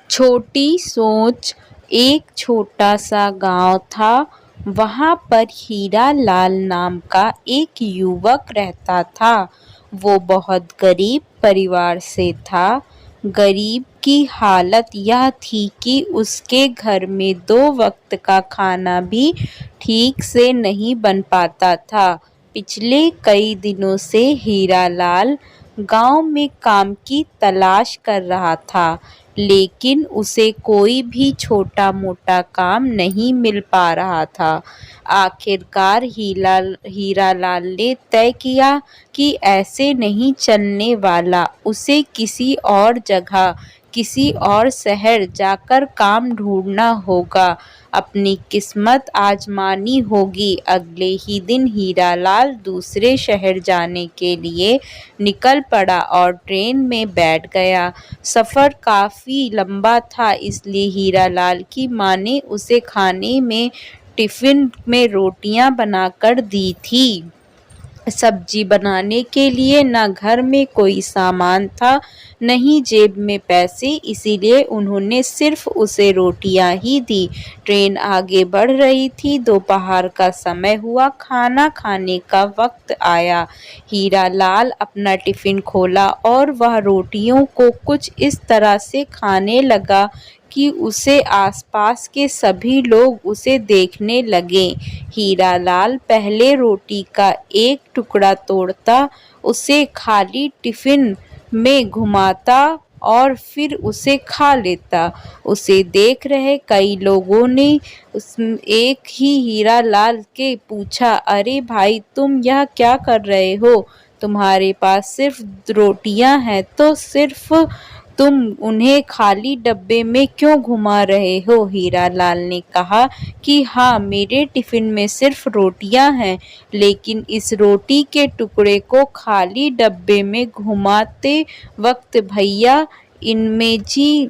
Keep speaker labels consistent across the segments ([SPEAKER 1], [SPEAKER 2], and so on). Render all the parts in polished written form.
[SPEAKER 1] छोटी सोच। एक छोटा सा गांव था। वहां पर हीरा लाल नाम का एक युवक रहता था। वो बहुत गरीब परिवार से था। गरीब की हालत यह थी कि उसके घर में 2 वक्त का खाना भी ठीक से नहीं बन पाता था। पिछले कई दिनों से हीरा लाल गांव में काम की तलाश कर रहा था, लेकिन उसे कोई भी छोटा मोटा काम नहीं मिल पा रहा था। आखिरकार हीरा लाल ने तय किया कि ऐसे नहीं चलने वाला। उसे किसी और जगह, किसी और शहर जाकर काम ढूंढना होगा, अपनी किस्मत आजमानी होगी। अगले ही दिन हीरा लाल दूसरे शहर जाने के लिए निकल पड़ा और ट्रेन में बैठ गया। सफ़र काफ़ी लंबा था, इसलिए हीरा लाल की माँ ने उसे खाने में टिफ़िन में रोटियां बनाकर दी थी। सब्जी बनाने के लिए न घर में कोई सामान था, न ही जेब में पैसे, इसीलिए उन्होंने सिर्फ उसे रोटियां ही दी। ट्रेन आगे बढ़ रही थी। दोपहर का समय हुआ, खाना खाने का वक्त आया। हीरा लाल अपना टिफिन खोला और वह रोटियों को कुछ इस तरह से खाने लगा कि उसे आसपास के सभी लोग उसे देखने लगे। हीरा लाल पहले रोटी का एक टुकड़ा तोड़ता, उसे खाली टिफिन में घुमाता और फिर उसे खा लेता। उसे देख रहे कई लोगों ने एक ही हीरा लाल के पूछा, अरे भाई, तुम यह क्या कर रहे हो? तुम्हारे पास सिर्फ रोटियां हैं तो सिर्फ तुम उन्हें खाली डब्बे में क्यों घुमा रहे हो? हीरा लाल ने कहा कि हाँ, मेरे टिफिन में सिर्फ रोटियां हैं, लेकिन इस रोटी के टुकड़े को खाली डब्बे में घुमाते वक्त भैया इनमें जी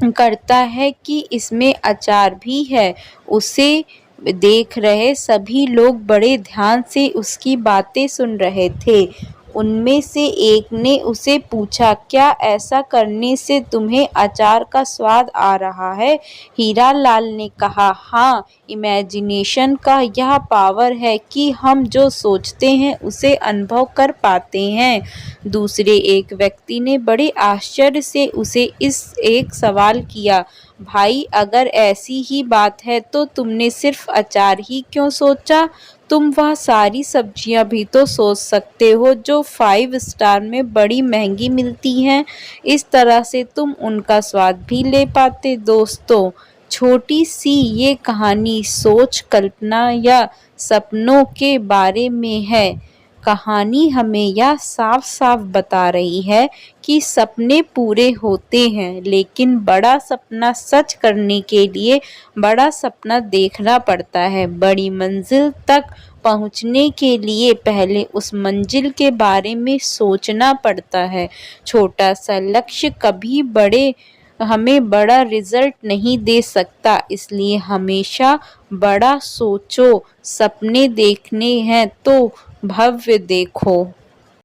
[SPEAKER 1] करता है कि इसमें अचार भी है। उसे देख रहे सभी लोग बड़े ध्यान से उसकी बातें सुन रहे थे। उनमें से एक ने उसे पूछा, क्या ऐसा करने से तुम्हें अचार का स्वाद आ रहा है? हीरा लाल ने कहा, हाँ, इमेजिनेशन का यह पावर है कि हम जो सोचते हैं उसे अनुभव कर पाते हैं। दूसरे एक व्यक्ति ने बड़े आश्चर्य से उसे इस एक सवाल किया, भाई, अगर ऐसी ही बात है तो तुमने सिर्फ अचार ही क्यों सोचा? तुम वह सारी सब्जियां भी तो सोच सकते हो जो 5 स्टार में बड़ी महंगी मिलती हैं। इस तरह से तुम उनका स्वाद भी ले पाते। दोस्तों, छोटी सी ये कहानी सोच, कल्पना या सपनों के बारे में है। कहानी हमें यह साफ साफ बता रही है कि सपने पूरे होते हैं, लेकिन बड़ा सपना सच करने के लिए बड़ा सपना देखना पड़ता है। बड़ी मंजिल तक पहुंचने के लिए पहले उस मंजिल के बारे में सोचना पड़ता है। छोटा सा लक्ष्य कभी हमें बड़ा रिजल्ट नहीं दे सकता, इसलिए हमेशा बड़ा सोचो। सपने देखने हैं तो भव्य देखो।